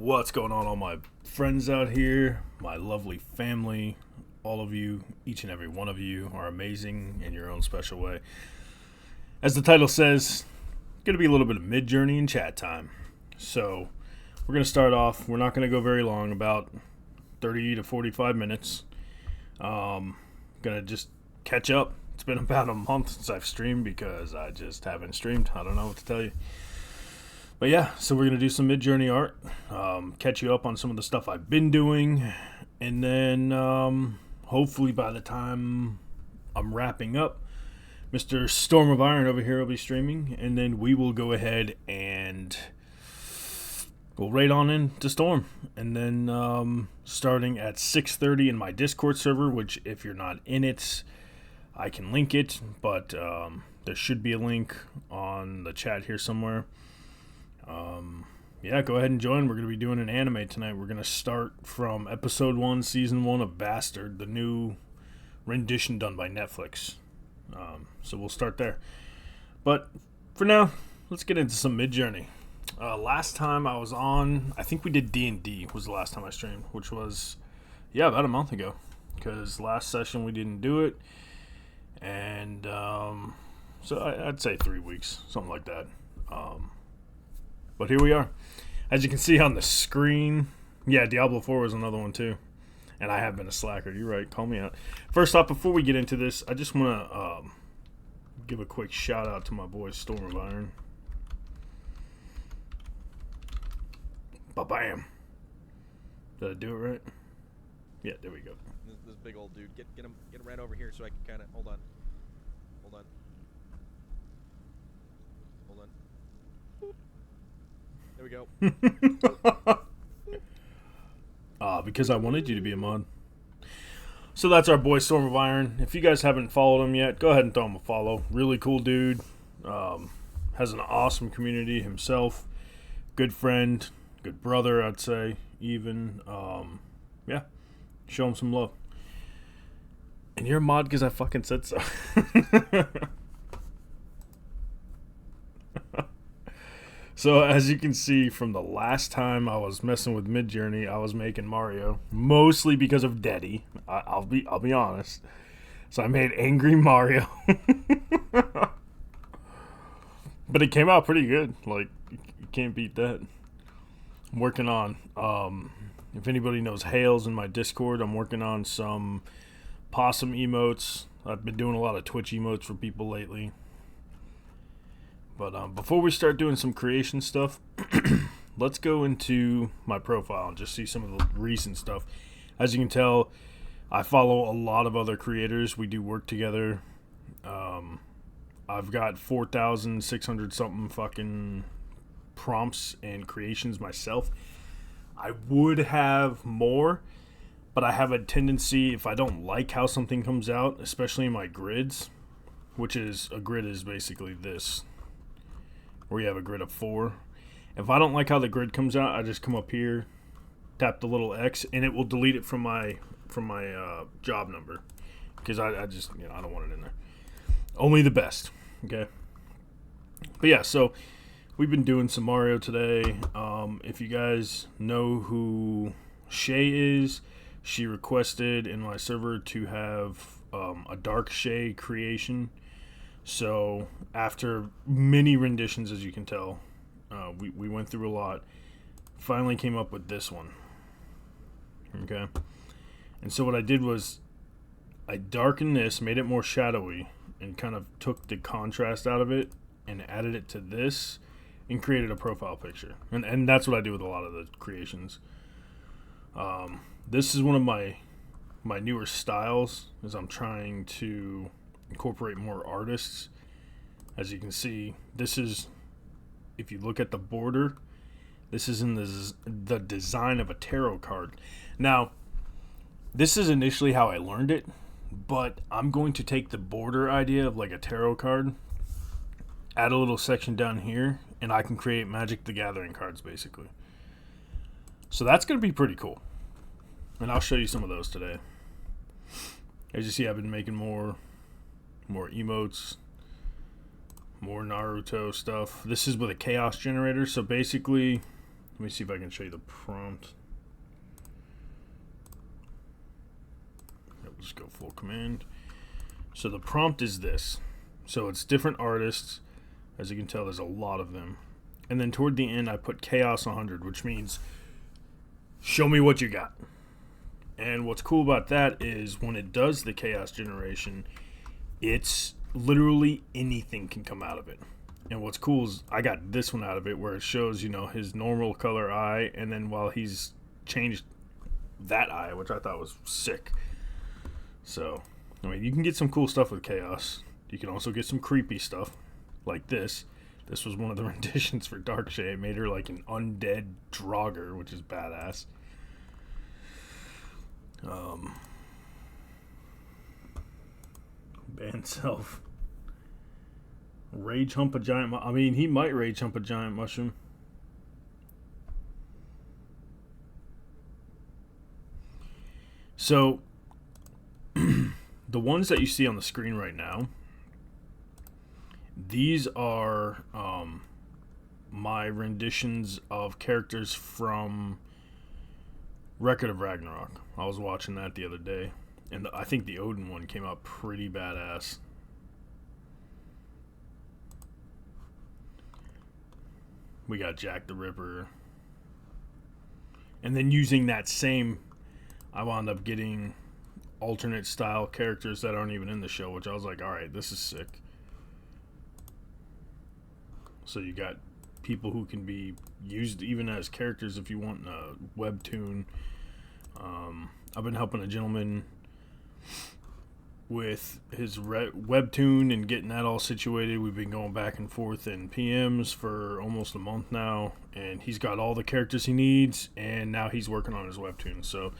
What's going on, all my friends out here, my lovely family, all of you, each and every one of you are amazing in your own special way. As the title says, going to be a little bit of Midjourney and chat time. So we're going to start off. We're not going to go very long, about 30 to 45 minutes. Going to just catch up. It's been about a month since I've streamed because I just haven't streamed. I don't know what to tell you. But yeah, so we're going to do some Midjourney art, catch you up on some of the stuff I've been doing, and then hopefully by the time I'm wrapping up, Mr. Storm of Iron over here will be streaming, and then we will go ahead and go right on into Storm. And then starting at 6:30 in my Discord server, which if you're not in it, I can link it, but there should be a link on the chat here somewhere. Yeah, go ahead and join. We're going to be doing an anime tonight. We're going to start from episode 1, season 1 of Bastard, the new rendition done by Netflix. So we'll start there. But for now, let's get into some Midjourney. Last time I was on, I think we did D&D was the last time I streamed, which was, about a month ago. Because last session we didn't do it. And so I'd say 3 weeks, something like that. But here we are. As you can see on the screen, Diablo 4 was another one too. And I have been a slacker. You're right. Call me out. First off, before we get into this, I just want to give a quick shout out to my boy Storm of Iron. Ba-bam. Did I do it right? Yeah, there we go. This big old dude. Get him right over here so I can kind of hold on. There we go. Because I wanted you to be a mod. So that's our boy Storm of Iron. If you guys haven't followed him yet, go ahead and throw him a follow. Really cool dude. Has an awesome community himself. Good friend. Good brother, I'd say. Even. Show him some love. And you're a mod because I fucking said so. So as you can see from the last time I was messing with Midjourney, I was making Mario mostly because of Daddy. I'll be honest. So I made Angry Mario, but it came out pretty good. Like you can't beat that. I'm working on. If anybody knows Hales in my Discord, I'm working on some possum emotes. I've been doing a lot of Twitch emotes for people lately. But before we start doing some creation stuff, let's go into my profile and just see some of the recent stuff. As you can tell, I follow a lot of other creators. We do work together. I've got 4,600 something fucking prompts and creations myself. I would have more, but I have a tendency, if I don't like how something comes out, especially in my grids, which is, a grid is basically this, where you have a grid of 4. If I don't like how the grid comes out, I just come up here, tap the little X, and it will delete it from my job number, because I just, I don't want it in there. Only the best, okay? But yeah, so we've been doing some Mario today. If you guys know who Shay is, she requested in my server to have a Dark Shay creation. So after many renditions, as you can tell, we went through a lot, finally came up with this one. Okay. And so what I did was I darkened this, made it more shadowy, and kind of took the contrast out of it and added it to this and created a profile picture. And that's what I do with a lot of the creations. This is one of my newer styles, as I'm trying to incorporate more artists. As you can see, this is, if you look at the border, this is in the design of a tarot card. Now, this is initially how I learned it, but I'm going to take the border idea of like a tarot card, add a little section down here, and I can create Magic the Gathering cards basically. So that's going to be pretty cool. And I'll show you some of those today. As you see, I've been making more emotes, more Naruto stuff. This is with a chaos generator, so basically Let me see if I can show you the prompt. We'll just go full command. So the prompt is this. So it's different artists. As you can tell, there's a lot of them. And then toward the end, I put Chaos 100, which means show me what you got. And what's cool about that is when it does the Chaos generation, it's literally anything can come out of it. And what's cool is I got this one out of it where it shows, you know, his normal color eye, and then while he's changed that eye, which I thought was sick. So, I mean, you can get some cool stuff with Chaos. You can also get some creepy stuff like this. This was one of the renditions for Darkshade. It made her like an undead Draugr, which is badass. Band self. Rage hump a giant. I mean, he might rage hump a giant mushroom. So, the ones that you see on the screen right now, these are my renditions of characters from Record of Ragnarok. I was watching that the other day, and I think the Odin one came out pretty badass. We got Jack the Ripper. And then using that same, I wound up getting alternate style characters that aren't even in the show, which I was like, alright, this is sick. So you got people who can be used even as characters if you want a webtoon. I've been helping a gentleman with his webtoon and getting that all situated. We've been going back and forth in PMs for almost a month now, and he's got all the characters he needs, and now he's working on his webtoon. So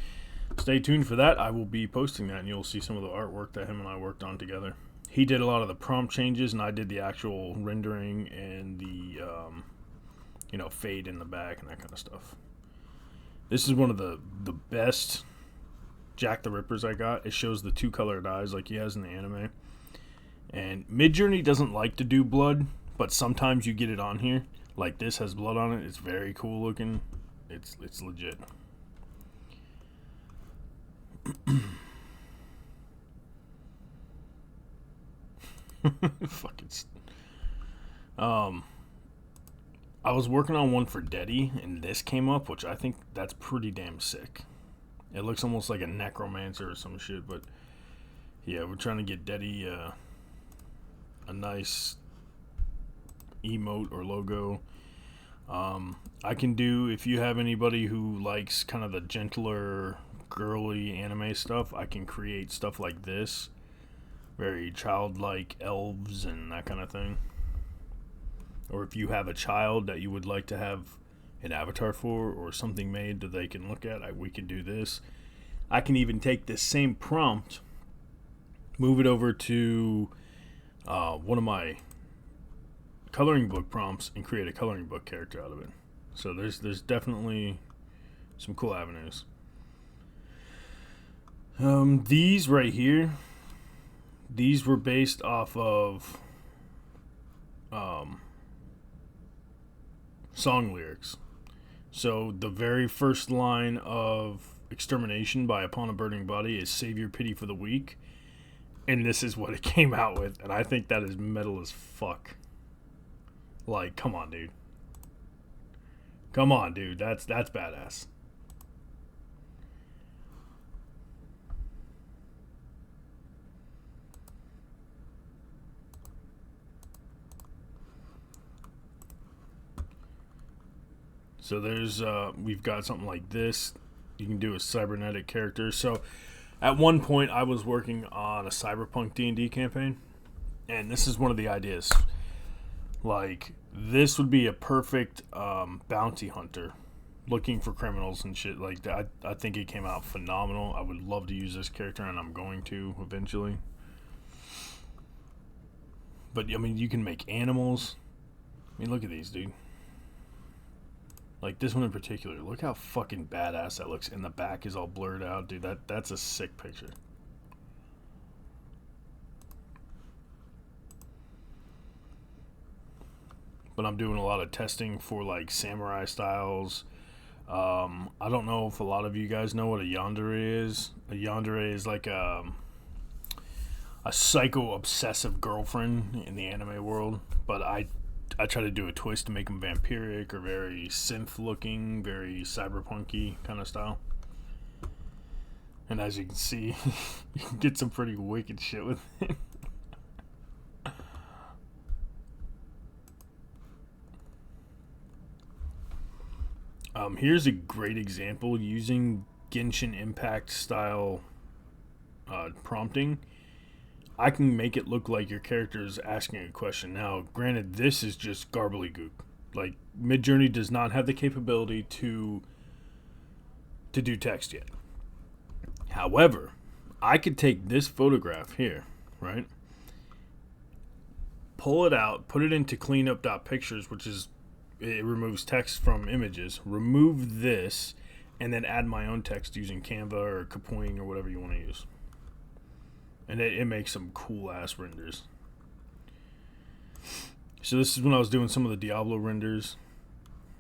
stay tuned for that. I will be posting that, and you'll see some of the artwork that him and I worked on together. He did a lot of the prompt changes, and I did the actual rendering and the fade in the back and that kind of stuff. This is one of the best Jack the Rippers I got. It shows the two colored eyes like he has in the anime. And Midjourney doesn't like to do blood, but sometimes you get it on here. Like this has blood on it. It's very cool looking. It's legit. Fucking. I was working on one for Deddy, and this came up, which I think that's pretty damn sick. It looks almost like a necromancer or some shit, but yeah, we're trying to get Deddy a nice emote or logo. I can do, if you have anybody who likes kind of the gentler, girly anime stuff, I can create stuff like this. Very childlike elves and that kind of thing. Or if you have a child that you would like to have an avatar for or something made that they can look at, we can do this. I can even take this same prompt, move it over to one of my coloring book prompts, and create a coloring book character out of it. So there's definitely some cool avenues. These right here, these were based off of song lyrics. So the very first line of Extermination by Upon a Burning Body is "Save your pity for the weak," and this is what it came out with, and I think that is metal as fuck. Like, come on, dude. Come on, dude. That's badass. So there's, we've got something like this. You can do a cybernetic character. So at one point I was working on a cyberpunk D&D campaign, and this is one of the ideas. Like, this would be a perfect bounty hunter looking for criminals and shit like that. I think it came out phenomenal. I would love to use this character, and I'm going to eventually. But, I mean, you can make animals. I mean, look at these, dude. Like this one in particular, look how fucking badass that looks. And the back is all blurred out, dude. That's a sick picture. but I'm doing a lot of testing for like samurai styles. I don't know if a lot of you guys know what a yandere is. A yandere is like a psycho obsessive girlfriend in the anime world, but I try to do a twist to make them vampiric or very synth looking, very cyberpunky kind of style. And as you can see, you can get some pretty wicked shit with it. Here's a great example using Genshin Impact style prompting. I can make it look like your character is asking a question. Now, granted, this is just garbly-gook. Like, Midjourney does not have the capability to do text yet. However, I could take this photograph here, right? Pull it out, put it into cleanup.pictures, which is, it removes text from images. Remove this, and then add my own text using Canva or Kapwing or whatever you want to use. And it makes some cool ass renders. So this is when I was doing some of the Diablo renders.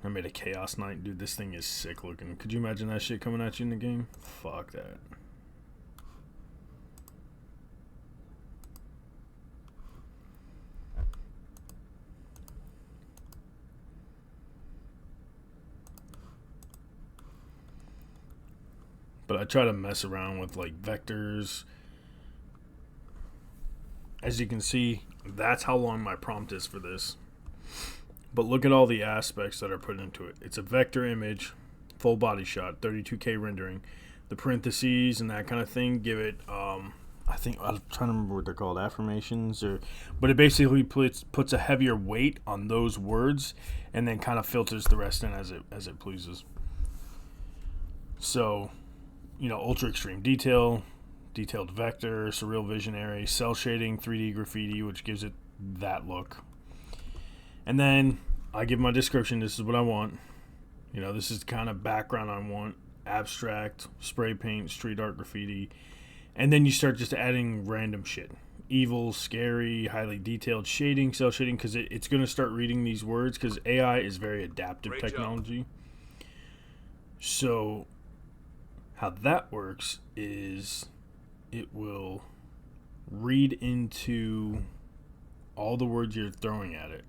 I made a Chaos Knight. Dude, this thing is sick looking. Could you imagine that shit coming at you in the game? Fuck that. But I try to mess around with like vectors. As you can see, that's how long my prompt is for this. But look at all the aspects that are put into it. It's a vector image, full body shot, 32K rendering. The parentheses and that kind of thing give it, I think, I'm trying to remember what they're called, affirmations, but it basically puts a heavier weight on those words and then kind of filters the rest in as it pleases. So, ultra extreme detail, detailed vector, surreal visionary, cell shading, 3D graffiti, which gives it that look. And then I give my description. This is what I want. This is the kind of background I want. Abstract, spray paint, street art, graffiti. And then you start just adding random shit. Evil, scary, highly detailed shading, cell shading, because it's going to start reading these words because AI is very adaptive Great technology. Job. So how that works is it will read into all the words you're throwing at it.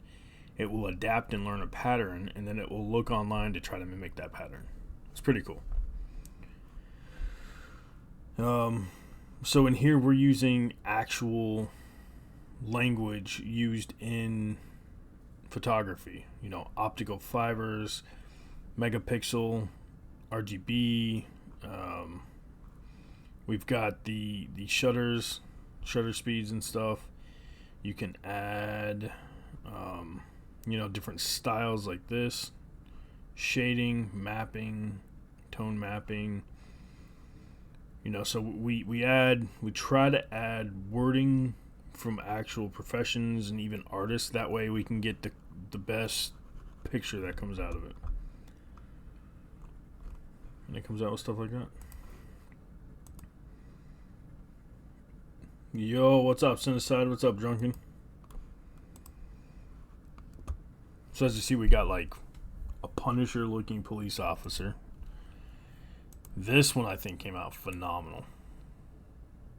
It will adapt and learn a pattern, and then it will look online to try to mimic that pattern. It's pretty cool. So in here we're using actual language used in photography. Optical fibers, megapixel, RGB. We've got the shutter speeds and stuff. You can add different styles like this, shading, mapping, tone mapping. So we try to add wording from actual professions and even artists. That way we can get the best picture that comes out of it. And it comes out with stuff like that. Yo, what's up, Cineside? What's up, Drunken? So as you see, we got like a Punisher-looking police officer. This one I think came out phenomenal.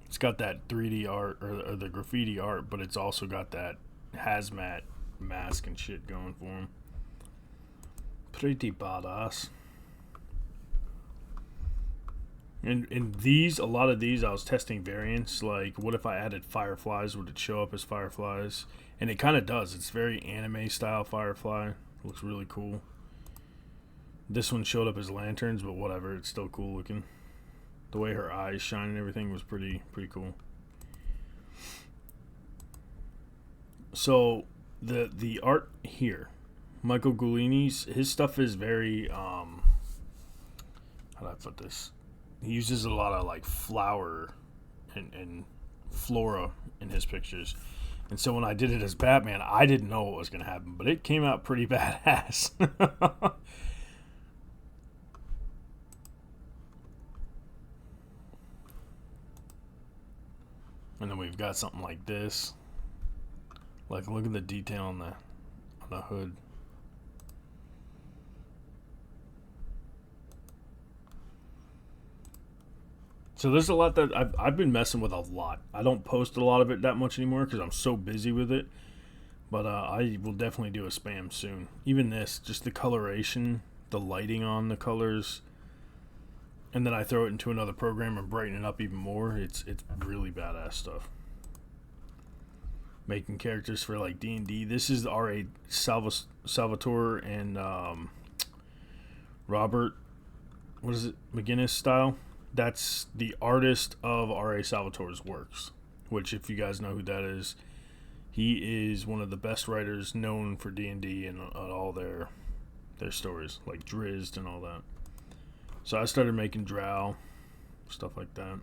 It's got that 3D art or the graffiti art, but it's also got that hazmat mask and shit going for him. Pretty badass. And a lot of these, I was testing variants. Like, what if I added fireflies? Would it show up as fireflies? And it kind of does. It's very anime style firefly. Looks really cool. This one showed up as lanterns, but whatever. It's still cool looking. The way her eyes shine and everything was pretty cool. So the art here, Michael Guglini's, his stuff is very how do I put this? He uses a lot of like flower and flora in his pictures. And so when I did it as Batman, I didn't know what was going to happen, but it came out pretty badass. And then we've got something like this. Like, look at the detail on on a hood. So there's a lot that I've been messing with a lot. I don't post a lot of it that much anymore because I'm so busy with it. But I will definitely do a spam soon. Even this, just the coloration, the lighting on the colors, and then I throw it into another program and brighten it up even more. It's really badass stuff. Making characters for like D&D. This is R.A. Salvatore and Robert, what is it, McGinnis style. That's the artist of R.A. Salvatore's works, which, if you guys know who that is, he is one of the best writers known for D&D and all their stories, like Drizzt and all that. So I started making drow, stuff like that.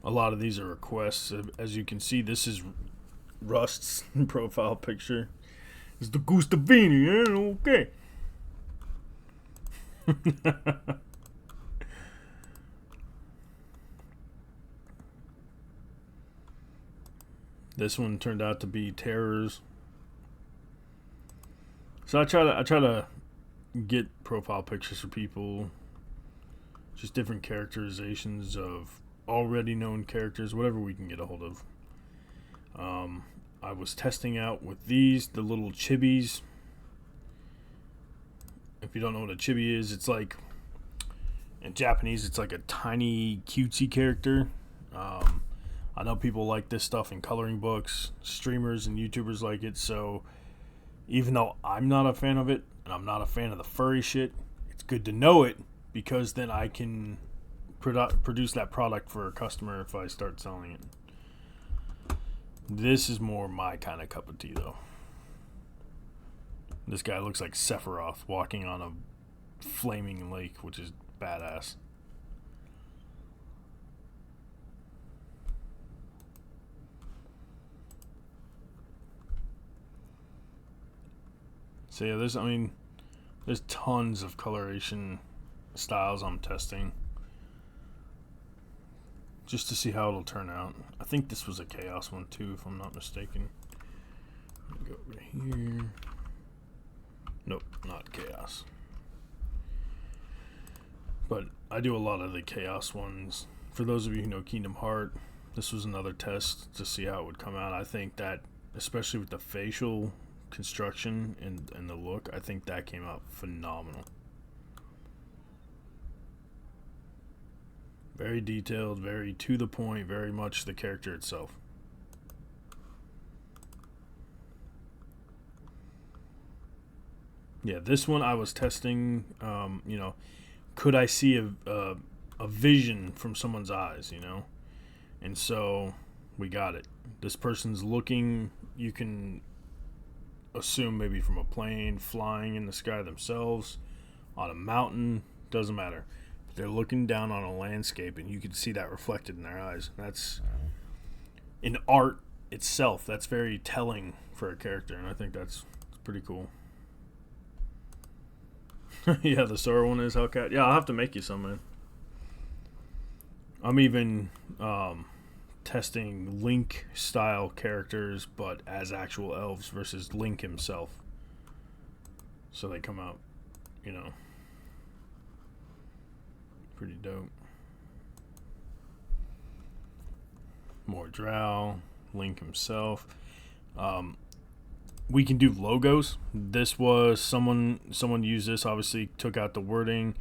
A lot of these are requests. As you can see, this is Rust's profile picture. It's the Gustavini, okay. This one turned out to be Terrors. So I try to get profile pictures for people, just different characterizations of already known characters, whatever we can get a hold of. I was testing out with these, the little chibis. If you don't know what a chibi is, it's like, in Japanese, it's like a tiny cutesy character. I know people like this stuff in coloring books, streamers and YouTubers like it, so even though I'm not a fan of it, and I'm not a fan of the furry shit, it's good to know it, because then I can produce that product for a customer if I start selling it. This is more my kind of cup of tea, though. This guy looks like Sephiroth walking on a flaming lake, which is badass. So yeah, there's tons of coloration styles I'm testing, just to see how it'll turn out. I think this was a chaos one too, if I'm not mistaken. Let me go over here. Nope, not chaos. But I do a lot of the chaos ones. For those of you who know Kingdom Heart, this was another test to see how it would come out. I think that, especially with the facial construction and the look, I think that came out phenomenal. Very detailed, very to the point, very much the character itself. Yeah, this one I was testing, could I see a vision from someone's eyes, And so we got it. This person's looking, you can assume maybe from a plane, flying in the sky themselves, on a mountain, doesn't matter. They're looking down on a landscape, and you can see that reflected in their eyes. That's, in art itself, that's very telling for a character, and I think that's pretty cool. Yeah, the Sora one is Hellcat. Yeah, I'll have to make you some, man. I'm even testing Link style characters, but as actual elves versus Link himself. So they come out, pretty dope. More Drow, Link himself. We can do logos. This was someone used this, obviously took out the wording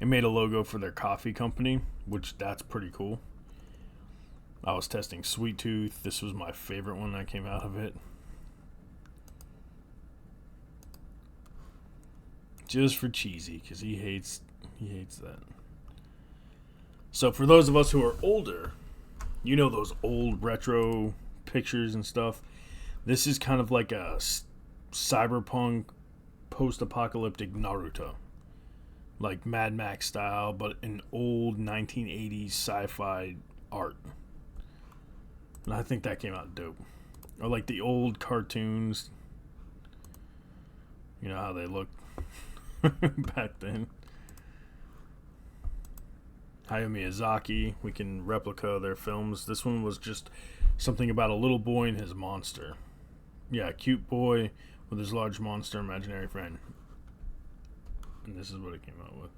and made a logo for their coffee company, which that's pretty cool. I was testing Sweet Tooth. This was my favorite one that came out of it. Just for cheesy, because he hates that. So for those of us who are older, those old retro pictures and stuff. This is kind of like a cyberpunk post-apocalyptic Naruto. Like Mad Max style, but an old 1980s sci-fi art. And I think that came out dope. Or like the old cartoons. You know how they looked back then. Hayao Miyazaki. We can replica their films. This one was just something about a little boy and his monster. Yeah, cute boy with his large monster imaginary friend. And this is what it came out with.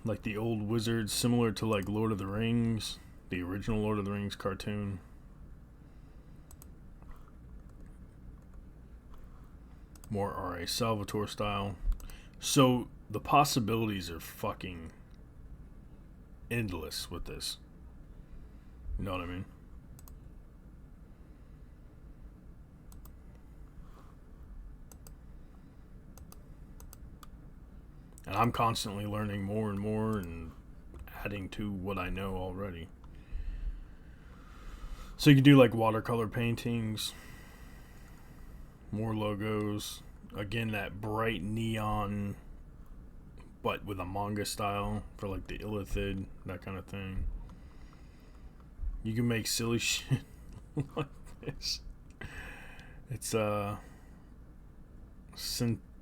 Like the old wizards, similar to like Lord of the Rings, the original Lord of the Rings cartoon. More R.A. Salvatore style. So the possibilities are fucking endless with this. You know what I mean? And I'm constantly learning more and more and adding to what I know already. So you can do like watercolor paintings, more logos. Again, that bright neon, but with a manga style for like the Illithid, that kind of thing. You can make silly shit like this. It's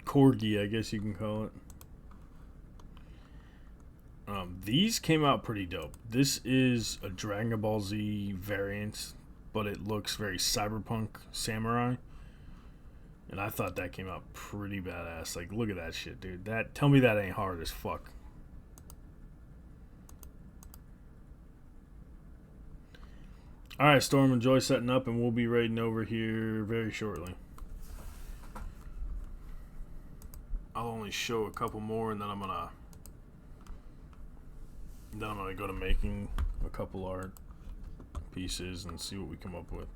corgi, I guess you can call it. These came out pretty dope. This is a Dragon Ball Z variant, but it looks very cyberpunk samurai. And I thought that came out pretty badass. Like, look at that shit, dude. Tell me that ain't hard as fuck. Alright, Storm, enjoy setting up, and we'll be raiding over here very shortly. I'll only show a couple more, and then I'm gonna go to making a couple art pieces and see what we come up with.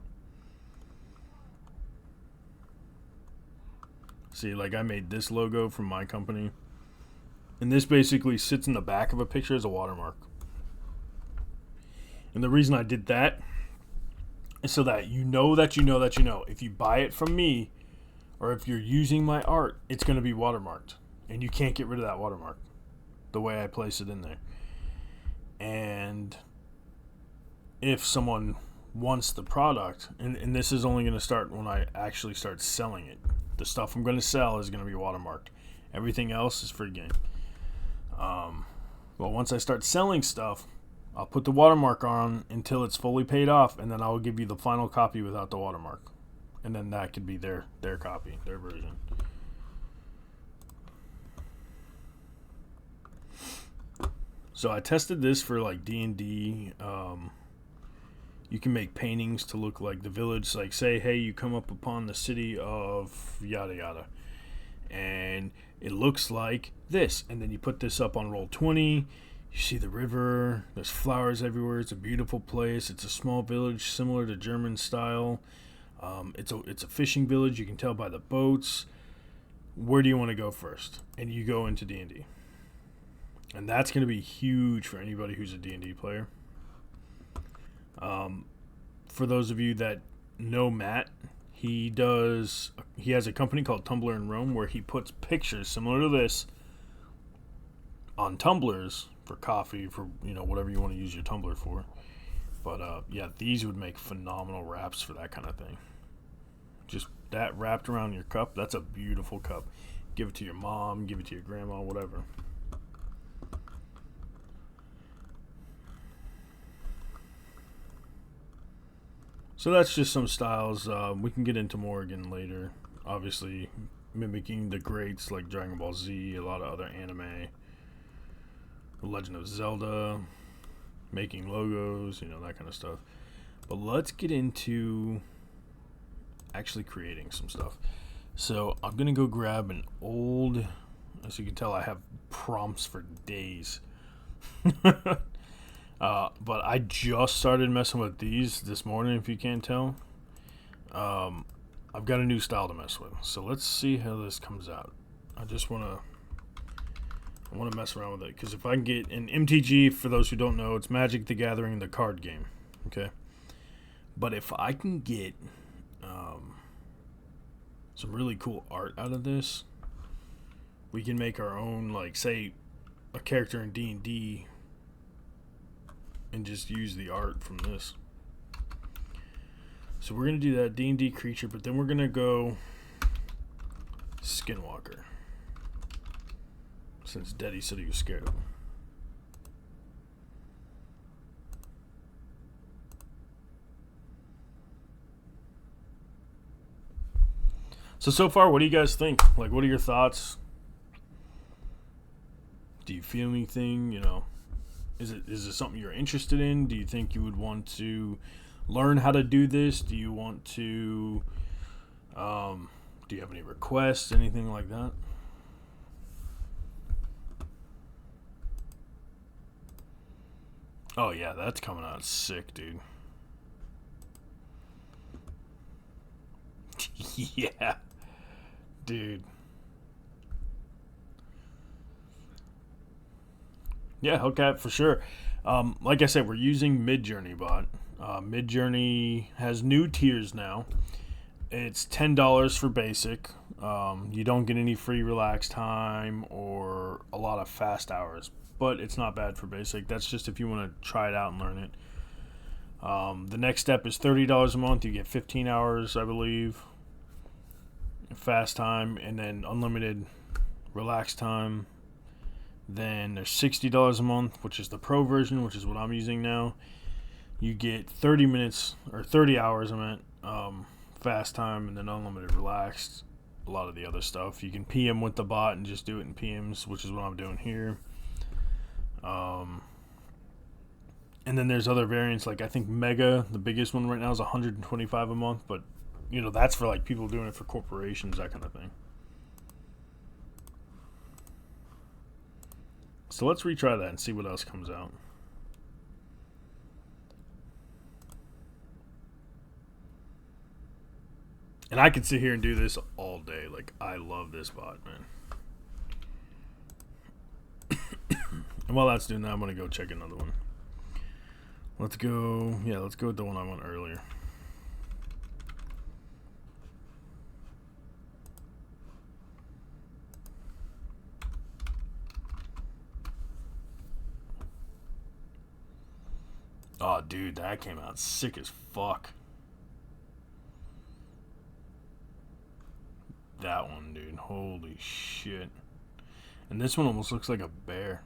See, like I made this logo from my company, and this basically sits in the back of a picture as a watermark. And the reason I did that is so that you know that you know that you know. If you buy it from me, or if you're using my art, it's going to be watermarked. And you can't get rid of that watermark the way I place it in there. And if someone wants the product, and this is only going to start when I actually start selling it. The stuff I'm going to sell is going to be watermarked. Everything else is free game. Well, once I start selling stuff, I'll put the watermark on until it's fully paid off, and then I'll give you the final copy without the watermark. And then that could be their copy, their version. So I tested this for like D&D. You can make paintings to look like the village. Like say, hey, you come up upon the city of yada yada, and it looks like this. And then you put this up on Roll20. You see the river. There's flowers everywhere. It's a beautiful place. It's a small village similar to German style. It's a fishing village. You can tell by the boats. Where do you want to go first? And you go into D&D. And that's going to be huge for anybody who's a D&D player. For those of you that know Matt, he has a company called Tumblr in Rome where he puts pictures similar to this on tumblers for coffee, for whatever you want to use your Tumblr for. But yeah, these would make phenomenal wraps for that kind of thing. Just that wrapped around your cup, that's a beautiful cup. Give it to your mom, give it to your grandma, whatever. So that's just some styles. We can get into more again later. Obviously, mimicking the greats like Dragon Ball Z, a lot of other anime, The Legend of Zelda, making logos, that kind of stuff. But let's get into actually creating some stuff. So I'm going to go grab an old, as you can tell, I have prompts for days. But I just started messing with these this morning, if you can't tell. I've got a new style to mess with. So let's see how this comes out. I want to mess around with it. Because if I can get an MTG, for those who don't know, it's Magic the Gathering, the card game. Okay? But if I can get some really cool art out of this, we can make our own, like, say, a character in D&D and just use the art from this. So we're going to do that D&D creature, but then we're going to go Skinwalker. Since Daddy said he was scared of him. So far, what do you guys think? Like, what are your thoughts? Do you feel anything? You know, is it something you're interested in? Do you think you would want to learn how to do this? Do you want to? Do you have any requests? Anything like that? Oh yeah, that's coming out sick, dude. Yeah, dude. Yeah, okay, for sure. Like I said, we're using Midjourney bot. Midjourney has new tiers now. It's $10 for basic. You don't get any free relax time or a lot of fast hours, but it's not bad for basic. That's just if you want to try it out and learn it. The next step is $30 a month. You get 15 hours, I believe, fast time, and then unlimited relax time. Then there's $60 a month, which is the pro version, which is what I'm using now. You get 30 minutes, or 30 hours, I meant, fast time, and then unlimited relaxed. A lot of the other stuff. You can PM with the bot and just do it in PMs, which is what I'm doing here. And then there's other variants, like I think Mega, the biggest one right now, is $125 a month, but you know, that's for like people doing it for corporations, that kind of thing. So let's retry that and see what else comes out. And I could sit here and do this all day. Like, I love this bot, man. And while that's doing that, I'm going to go check another one. Let's go with the one I went earlier. Oh, dude, that came out sick as fuck. That one, dude. Holy shit. And this one almost looks like a bear.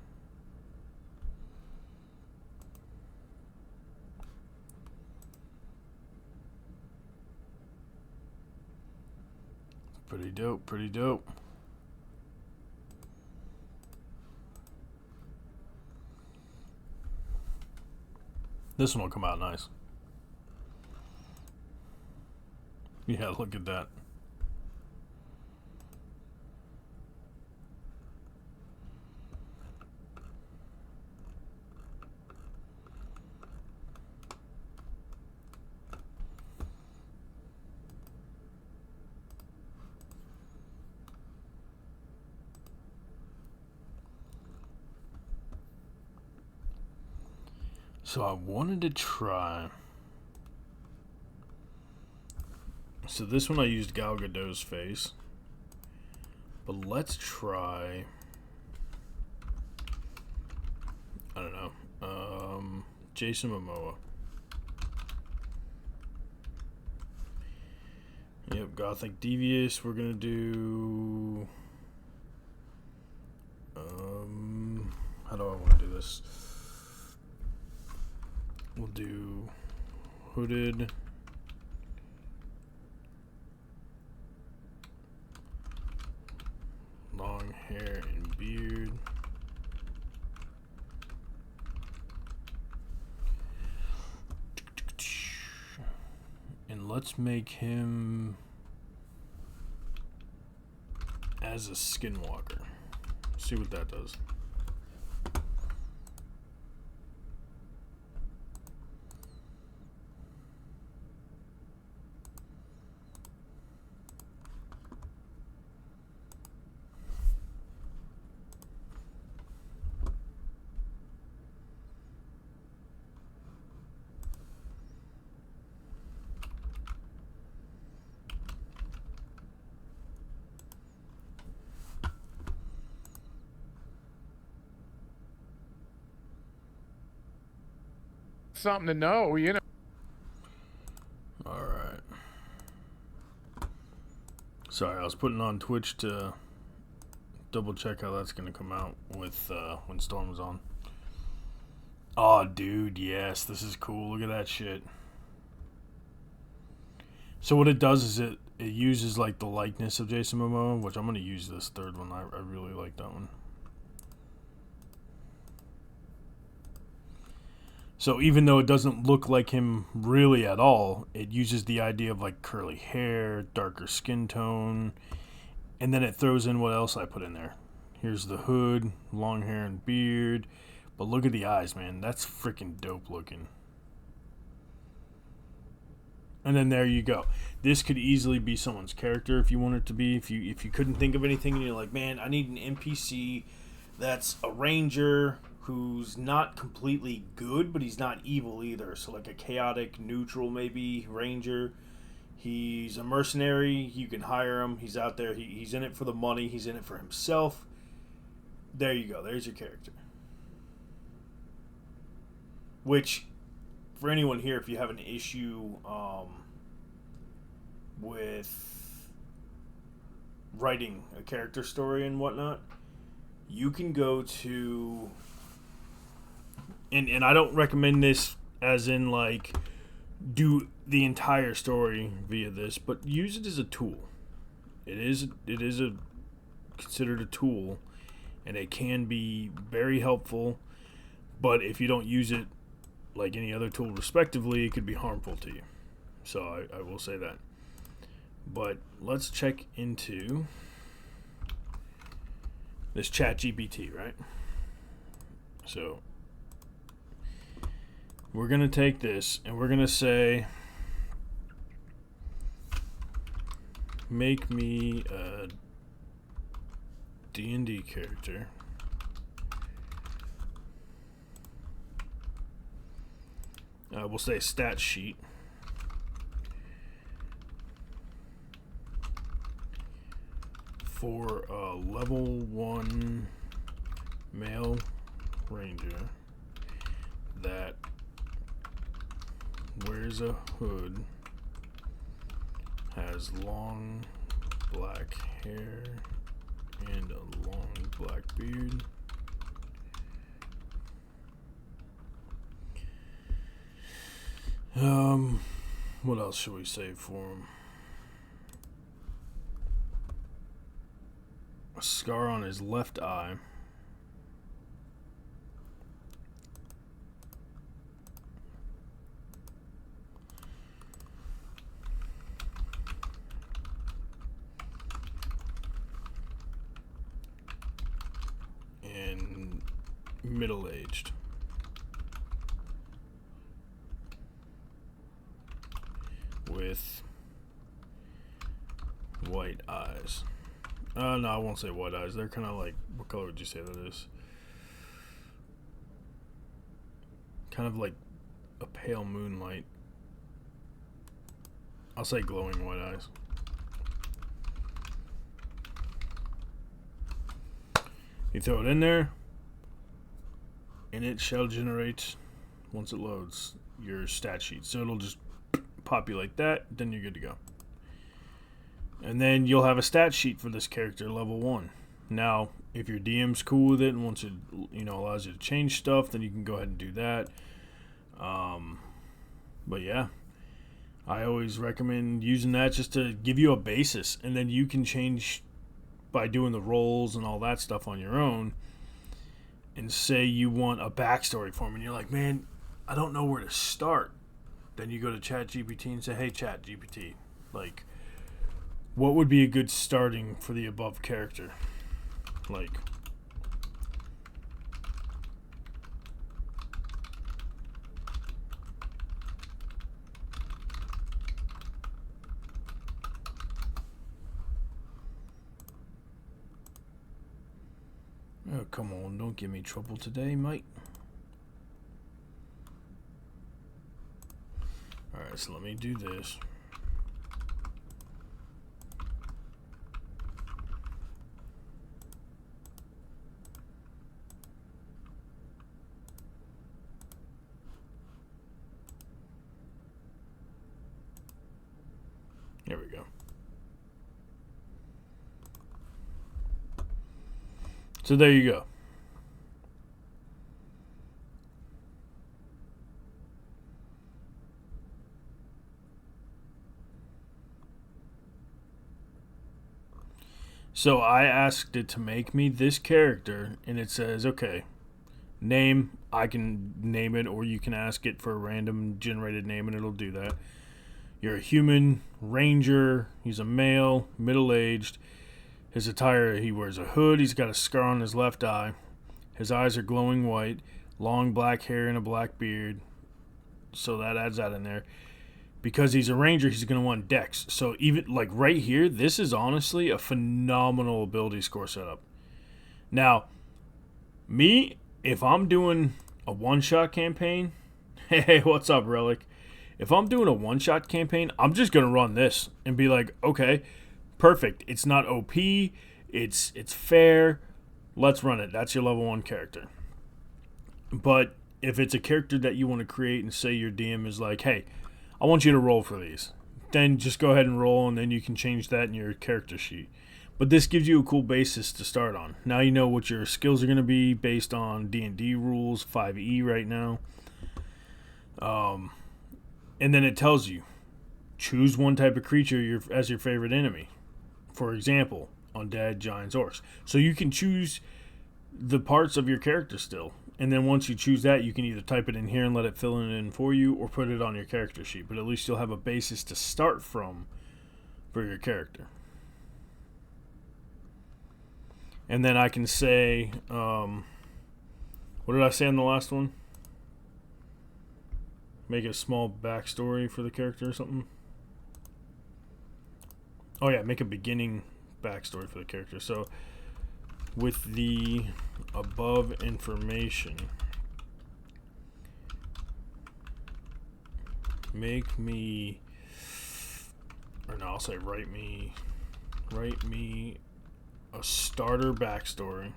Pretty dope, pretty dope. This one will come out nice. Yeah, look at that. So I wanted to try. So this one I used Gal Gadot's face. But let's try. I don't know. Jason Momoa. Yep, Gothic Devious. We're gonna do. How do I want to do this? We'll do hooded. Long hair and beard. And let's make him as a skinwalker. See what that does. Something to know, you know. All right. Sorry, I was putting on Twitch to double check how that's gonna come out with when Storm's on. Oh, dude, yes, this is cool. Look at that shit. So what it does is it uses like the likeness of Jason Momoa, which I'm gonna use this third one. I really like that one. So even though it doesn't look like him really at all, it uses the idea of like curly hair, darker skin tone, and then it throws in what else I put in there. Here's the hood, long hair and beard, but look at the eyes, man. That's freaking dope looking. And then there you go. This could easily be someone's character if you want it to be. If you couldn't think of anything and you're like, man, I need an NPC that's a ranger who's not completely good, but he's not evil either. So like a chaotic, neutral maybe ranger. He's a mercenary. You can hire him. He's out there. He's in it for the money. He's in it for himself. There you go. There's your character. Which, for anyone here, if you have an issue with writing a character story and whatnot, you can go to... And I don't recommend this as in, like, do the entire story via this, but use it as a tool. It is considered a tool, and it can be very helpful, but if you don't use it like any other tool respectively, it could be harmful to you. So I will say that. But let's check into this ChatGPT, right? So we're going to take this and we're going to say, make me a D&D character. We'll say stat sheet. For a level 1 male ranger that wears a hood, has long black hair and a long black beard. What else should we say for him? A scar on his left eye. And middle-aged. With white eyes. No, I won't say white eyes. They're kind of like, what color would you say that is? Kind of like a pale moonlight. I'll say glowing white eyes. You throw it in there, and it shall generate, once it loads, your stat sheet. So it'll just populate that, then you're good to go. And then you'll have a stat sheet for this character, level 1. Now, if your DM's cool with it and wants it, allows you to change stuff, then you can go ahead and do that. But yeah, I always recommend using that just to give you a basis, and then you can change by doing the rolls and all that stuff on your own. And say you want a backstory for him, and you're like, man, I don't know where to start. Then you go to ChatGPT and say, hey, ChatGPT, like, what would be a good starting for the above character? Like, oh, come on, don't give me trouble today, mate. Alright, so let me do this. There we go. So there you go. So I asked it to make me this character, and it says, okay, name, I can name it, or you can ask it for a random generated name, and it'll do that. You're a human, ranger, he's a male, middle-aged. His attire, he wears a hood, he's got a scar on his left eye. His eyes are glowing white, long black hair and a black beard. So that adds that in there. Because he's a ranger, he's going to want dex. So even like right here, this is honestly a phenomenal ability score setup. Now, me, if I'm doing a one-shot campaign, hey, what's up, Relic? If I'm doing a one-shot campaign, I'm just going to run this and be like, okay, perfect. It's not OP. It's fair. Let's run it. That's your level 1 character. But if it's a character that you want to create and say your DM is like, hey, I want you to roll for these, then just go ahead and roll, and then you can change that in your character sheet. But this gives you a cool basis to start on. Now you know what your skills are going to be based on D&D rules, 5e right now. And then it tells you, choose one type of creature as your favorite enemy. For example, undead, giants, orcs. So you can choose the parts of your character still. And then once you choose that, you can either type it in here and let it fill it in for you, or put it on your character sheet. But at least you'll have a basis to start from for your character. And then I can say, what did I say in the last one? Make a small backstory for the character or something. Oh yeah, make a beginning backstory for the character. So with the above information, make me, or no, I'll say write me a starter backstory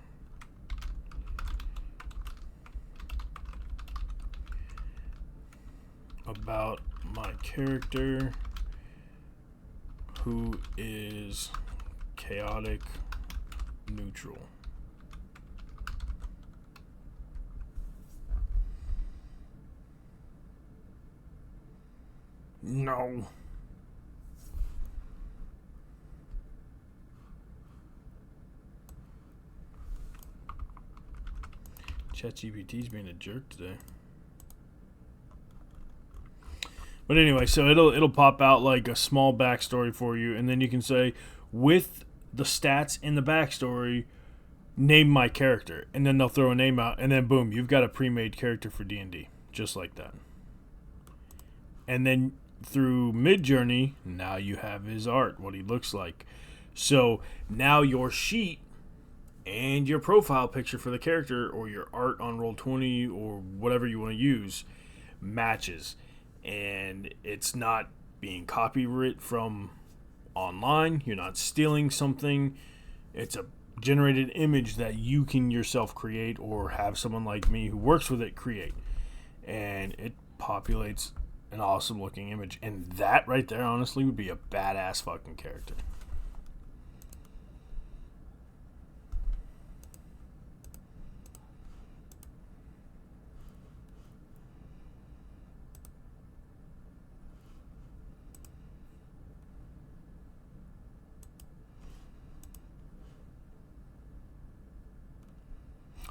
about my character who is chaotic neutral. No. ChatGPT's being a jerk today. But anyway, so it'll pop out like a small backstory for you, and then you can say, with the stats in the backstory, name my character, and then they'll throw a name out, and then boom, you've got a pre-made character for D&D, just like that. And then through Midjourney, now you have his art, what he looks like. So now your sheet and your profile picture for the character, or your art on Roll20, or whatever you want to use, matches. And it's not being copyrighted from online. You're not stealing something. It's a generated image that you can yourself create, or have someone like me who works with it create. And it populates an awesome looking image. And that right there, honestly, would be a badass fucking character.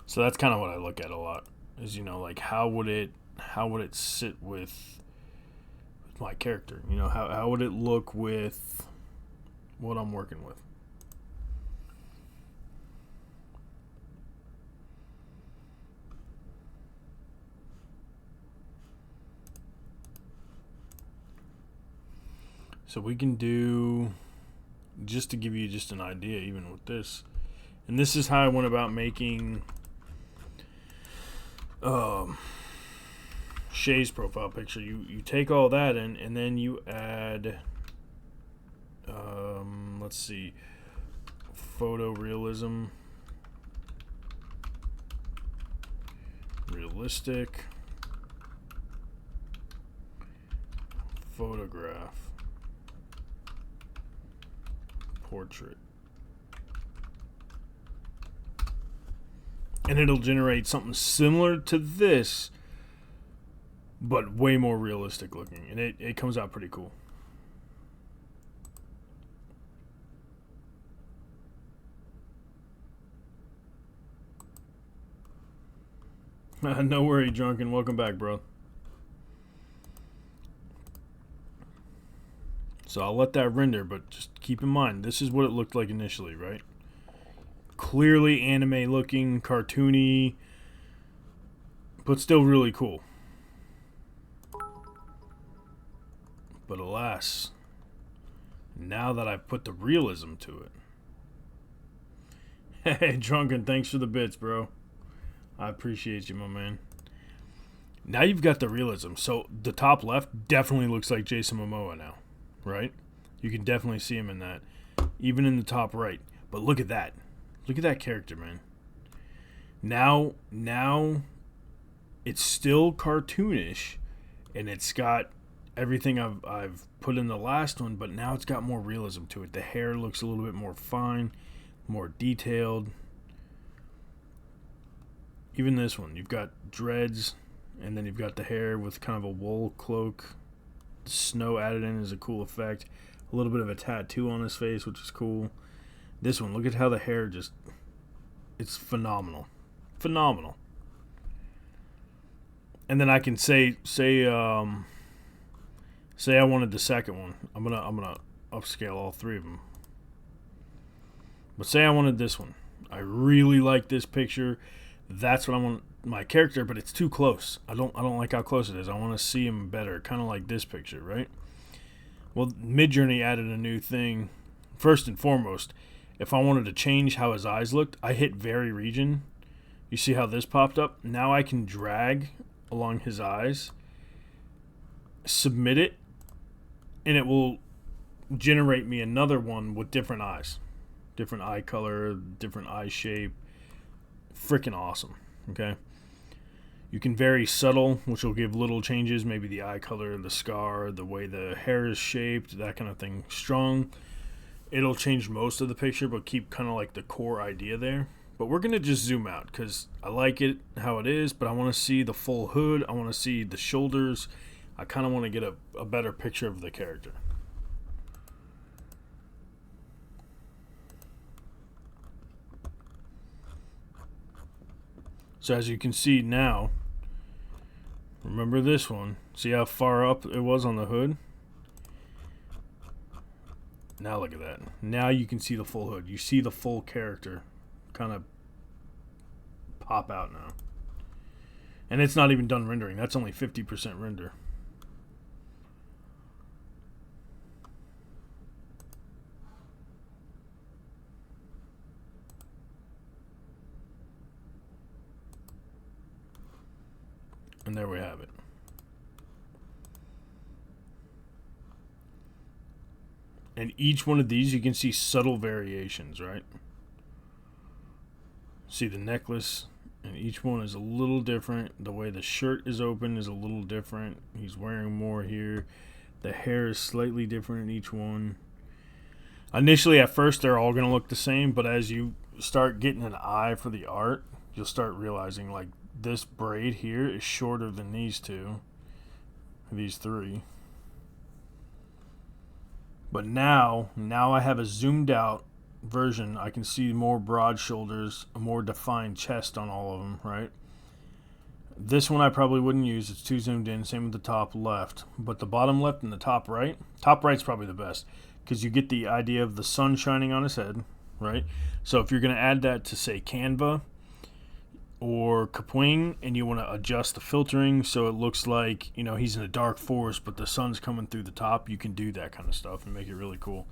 So that's kind of what I look at a lot, is, you know, like how would it sit with my character? You know, how would it look with what I'm working with? So we can do, just to give you just an idea, even with this, and this is how I went about making Shay's profile picture. You take all that in, and then you add, let's see, photorealism, realistic, photograph, portrait. and it'll generate something similar to this, but way more realistic looking, and it comes out pretty cool. No worry, Drunken. Welcome back, bro. So I'll let that render, but just keep in mind, this is what it looked like initially, right? Clearly anime looking, cartoony, but still really cool. But alas, now that I've put the realism to it. Hey, Drunken, thanks for the bits, bro. I appreciate you, my man. Now you've got the realism. So the top left definitely looks like Jason Momoa now, right? You can definitely see him in that. Even in the top right. But look at that. Look at that character, man. Now it's still cartoonish, and it's got everything I've put in the last one, but now it's got more realism to it. The hair looks a little bit more fine, more detailed. Even this one, you've got dreads, and then you've got the hair with kind of a wool cloak. The snow added in is a cool effect. A little bit of a tattoo on his face, which is cool. This one, look at how the hair just... It's phenomenal. Phenomenal. And then I can say I wanted the second one. I'm gonna upscale all three of them. But say I wanted this one. I really like this picture. That's what I want my character, but it's too close. I don't like how close it is. I want to see him better, kind of like this picture, right? Well, Midjourney added a new thing. First and foremost, if I wanted to change how his eyes looked, I hit vary region. You see how this popped up? Now I can drag along his eyes, submit it, and it will generate me another one with different eyes. Different eye color, different eye shape. Freaking awesome. Okay. You can vary subtle, which will give little changes, maybe the eye color, the scar, the way the hair is shaped, that kind of thing. Strong, it'll change most of the picture, but keep kind of like the core idea there. But we're going to just zoom out because I like it how it is, but I want to see the full hood. I want to see the shoulders. I kind of want to get a better picture of the character. So as you can see now, remember this one. See how far up it was on the hood? Now look at that. Now you can see the full hood. You see the full character kind of pop out now. And it's not even done rendering. That's only 50% render. And there we have it. And each one of these, you can see subtle variations, right? See the necklace, and each one is a little different. The way the shirt is open is a little different. He's wearing more here. The hair is slightly different in each one. Initially, at first, they're all going to look the same, but as you start getting an eye for the art, you'll start realizing, like, this braid here is shorter than these two, these three. But now I have a zoomed out version. I can see more broad shoulders, a more defined chest on all of them, right? This one I probably wouldn't use. It's too zoomed in. Same with the top left. But the bottom left and the top right's probably the best because you get the idea of the sun shining on his head, right? So if you're going to add that to, say, Canva or Kapwing, and you want to adjust the filtering so it looks like, you know, he's in a dark forest but the sun's coming through the top, you can do that kind of stuff and make it really cool.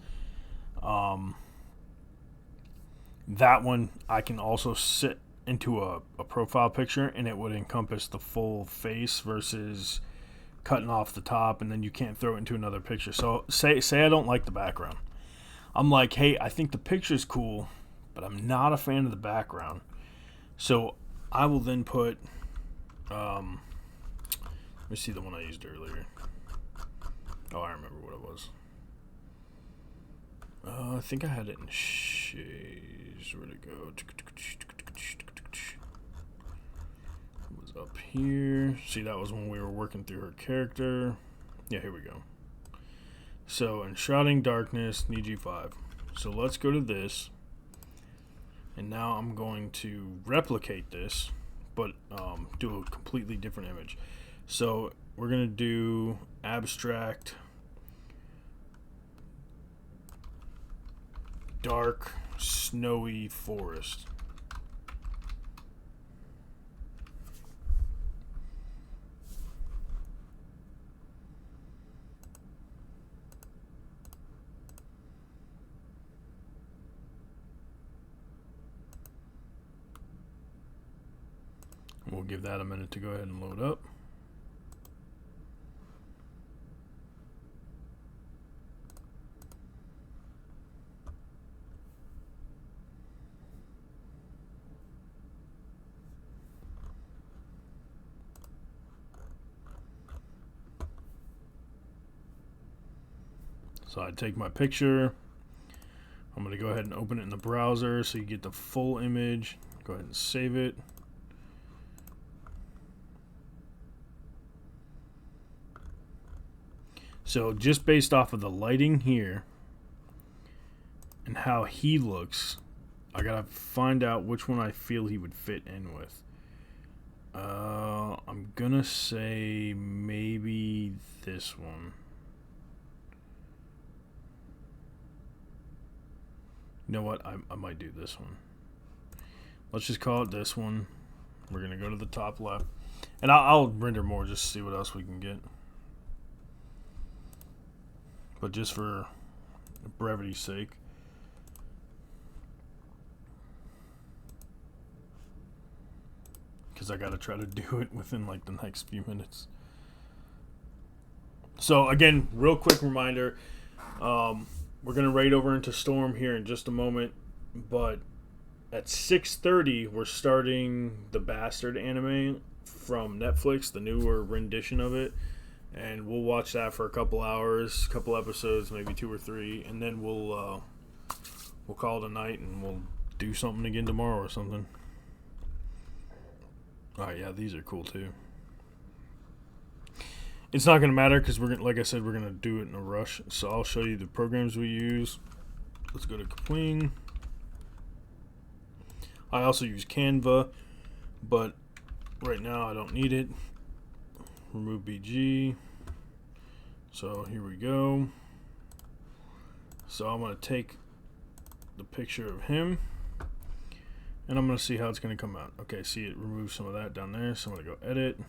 That one I can also sit into a profile picture, and it would encompass the full face versus cutting off the top, and then you can't throw it into another picture. So say I don't like the background. I'm like, hey, I think the picture's cool, but I'm not a fan of the background. So I will then put, let me see the one I used earlier. Oh, I remember what it was. I think I had it in shades. Where'd it go? up here. See, that was when we were working through her character. Yeah, here we go. So, enshrouding darkness, need G5. So let's go to this. And now I'm going to replicate this, but do a completely different image. So we're going to do abstract, dark, snowy forest. We'll give that a minute to go ahead and load up. So I take my picture. I'm going to go ahead and open it in the browser so you get the full image. Go ahead and save it. So just based off of the lighting here and how he looks, I gotta find out which one I feel he would fit in with. I'm gonna say maybe this one. You know what? I might do this one. Let's just call it this one. We're gonna go to the top left, and I'll render more just to see what else we can get. But just for brevity's sake. Because I gotta try to do it within like the next few minutes. So again, real quick reminder, we're gonna raid over into Storm here in just a moment, but at 6:30 we're starting the Bastard anime from Netflix, the newer rendition of it. And we'll watch that for a couple hours, couple episodes, maybe 2 or 3, and then we'll call it a night and we'll do something again tomorrow or something. Alright, yeah, these are cool too. It's not gonna matter because we're gonna, like I said, we're gonna do it in a rush. So I'll show you the programs we use. Let's go to Kapwing. I also use Canva, but right now I don't need it. Remove BG. So here we go. So I'm going to take the picture of him and I'm going to see how it's going to come out. Okay, see, it removes some of that down there. So I'm going to go edit.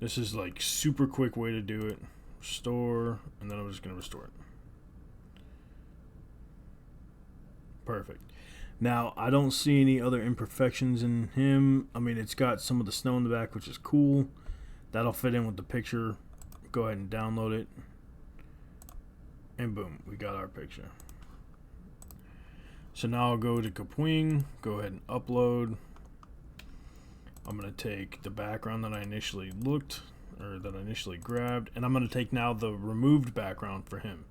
This is like super quick way to do it. Restore, and then I'm just going to restore it. Perfect. Now, I don't see any other imperfections in him. I mean, it's got some of the snow in the back, which is cool. That'll fit in with the picture. Go ahead and download it. And boom, we got our picture. So now I'll go to Kapwing, go ahead and upload. I'm going to take the background that I initially grabbed, and I'm going to take now the removed background for him.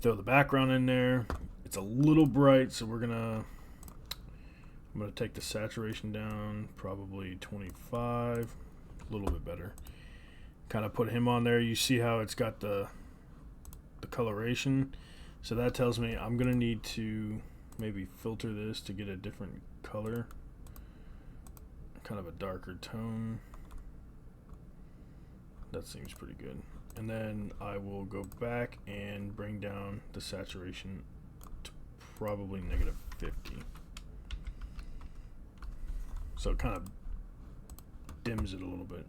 Throw the background in there. It's a little bright, so I'm going to take the saturation down, probably 25, a little bit better. Kind of put him on there. You see how it's got the coloration. So that tells me I'm going to need to maybe filter this to get a different color. Kind of a darker tone. That seems pretty good. And then I will go back and bring down the saturation to probably -50. So it kind of dims it a little bit.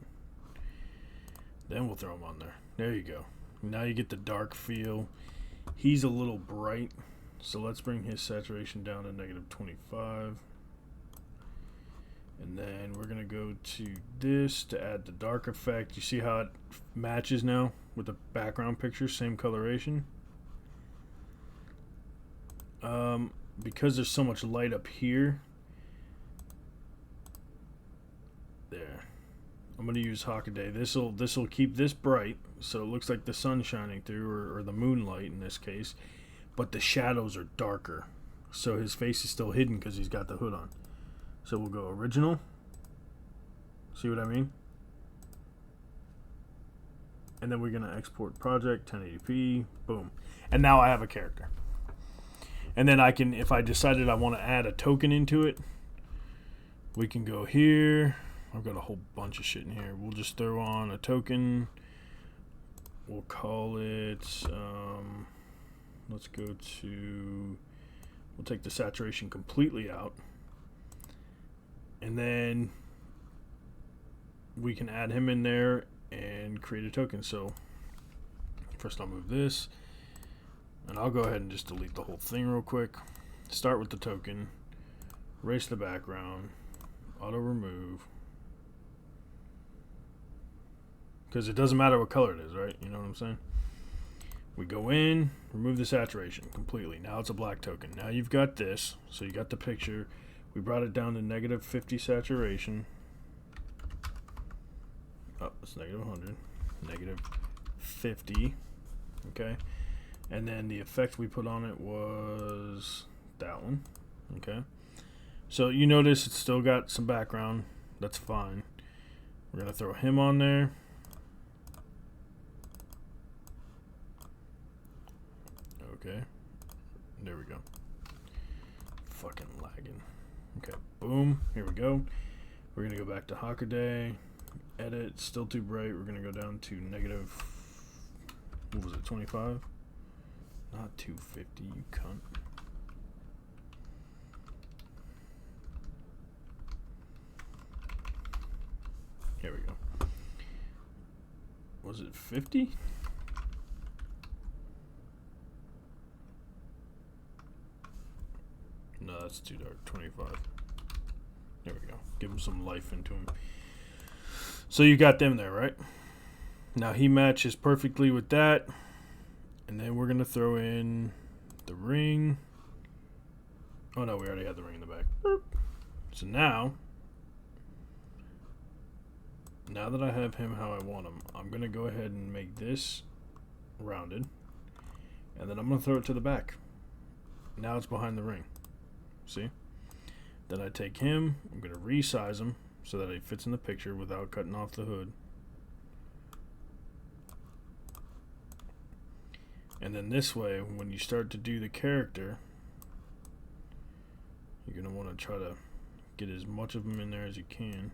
Then we'll throw him on there. There you go. Now you get the dark feel. He's a little bright, so let's bring his saturation down to -25. And then we're going to go to this to add the dark effect. You see how it matches now with the background picture, same coloration. Because there's so much light up here, there. I'm going to use Hockaday. This'll keep this bright, so it looks like the sun's shining through, or the moonlight in this case, but the shadows are darker. So his face is still hidden because he's got the hood on. So we'll go original, See what I mean? And then we're going to export project, 1080p, boom. And now I have a character. And then I can, if I decided I want to add a token into it, we can go here. I've got a whole bunch of shit in here. We'll just throw on a token. We'll call it, let's go to, we'll take the saturation completely out. And then we can add him in there and create a token. So first I'll move this, and I'll go ahead and just delete the whole thing real quick. Start with the token, erase the background, auto remove, because it doesn't matter what color it is, right? You know what I'm saying? We go in, remove the saturation completely. Now it's a black token. Now you've got this, so you got the picture. We brought it down to negative 50 saturation. Oh, it's negative 100, negative 50, okay? And then the effect we put on it was that one, okay? So you notice it's still got some background. That's fine. We're gonna throw him on there. Okay, there we go. Fucking lagging. Okay, boom, here we go. We're gonna go back to Hockaday. Edit, still too bright. We're gonna go down to negative, what was it, 25? Not 250, you cunt. Here we go. Was it 50? No, that's too dark. 25. There we go. Give him some life into him. So you got them there, right? Now he matches perfectly with that. And then we're going to throw in the ring. Oh no, we already had the ring in the back. So now that I have him how I want him, I'm going to go ahead and make this rounded. And then I'm going to throw it to the back. Now it's behind the ring. See? Then I take him, I'm going to resize him so that it fits in the picture without cutting off the hood. And then this way, when you start to do the character, you're going to want to try to get as much of them in there as you can.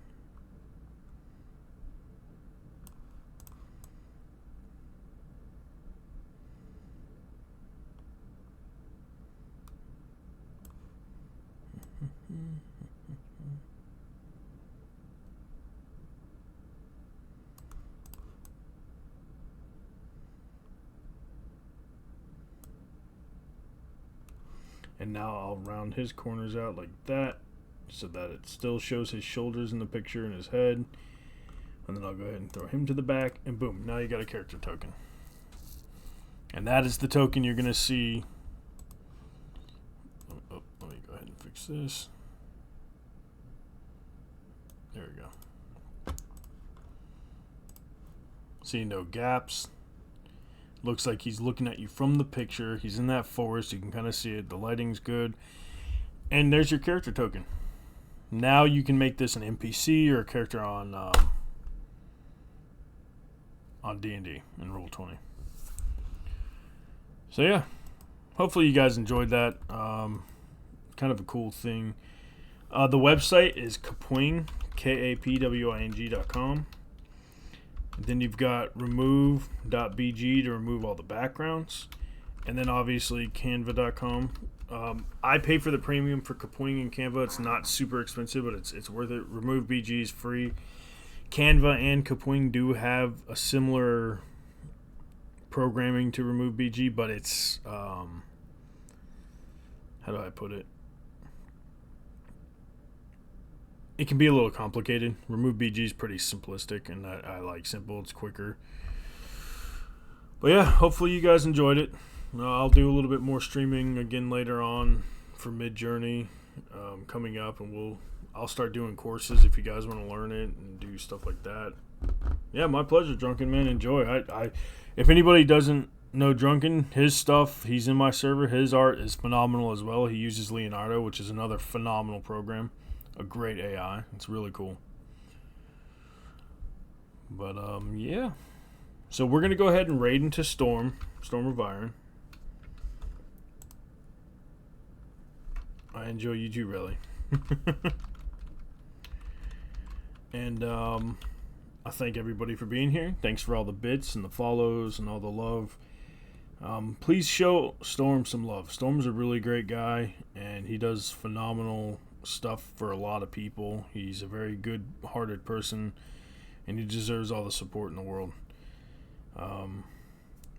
And now I'll round his corners out like that so that it still shows his shoulders in the picture and his head. And then I'll go ahead and throw him to the back, and boom, now you got a character token. And that is the token you're going to see. Oh, let me go ahead and fix this. There we go. See, no gaps. Looks like he's looking at you from the picture. He's in that forest. You can kind of see it. The lighting's good. And there's your character token. Now you can make this an NPC or a character on D&D in Roll20. So yeah, hopefully you guys enjoyed that. Kind of a cool thing. The website is Kapwing, KAPWING.com. Then you've got remove.bg to remove all the backgrounds. And then obviously canva.com. I pay for the premium for Kapwing and Canva. It's not super expensive, but it's worth it. Remove BG is free. Canva and Kapwing do have a similar programming to Remove BG, but it's how do I put it? It can be a little complicated. Remove BG is pretty simplistic, and I like simple. It's quicker. But yeah, hopefully you guys enjoyed it. I'll do a little bit more streaming again later on for Midjourney coming up, and I'll start doing courses if you guys want to learn it and do stuff like that. Yeah, my pleasure, Drunken Man. Enjoy. If anybody doesn't know Drunken, his stuff, he's in my server. His art is phenomenal as well. He uses Leonardo, which is another phenomenal program. A great AI. It's really cool. But yeah. So we're gonna go ahead and raid into Storm of Iron. I enjoy you too, really. And I thank everybody for being here. Thanks for all the bits and the follows and all the love. Please show Storm some love. Storm's a really great guy, and he does phenomenal stuff for a lot of people. He's a very good-hearted person, and he deserves all the support in the world.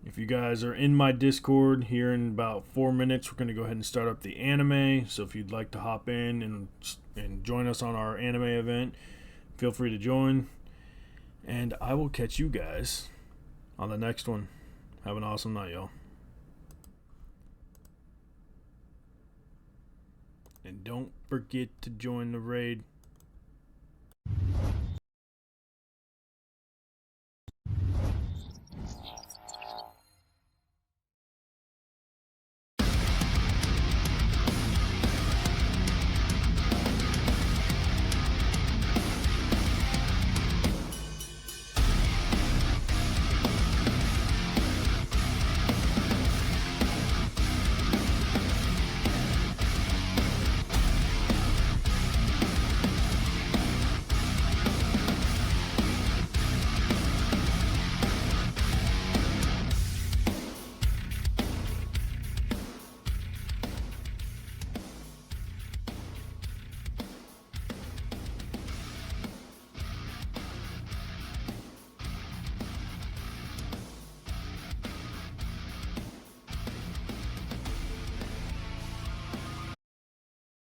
If you guys are in my Discord here in about 4 minutes, we're going to go ahead and start up the anime. So if you'd like to hop in and join us on our anime event, feel free to join. And I will catch you guys on the next one. Have an awesome night, y'all. And don't forget to join the raid.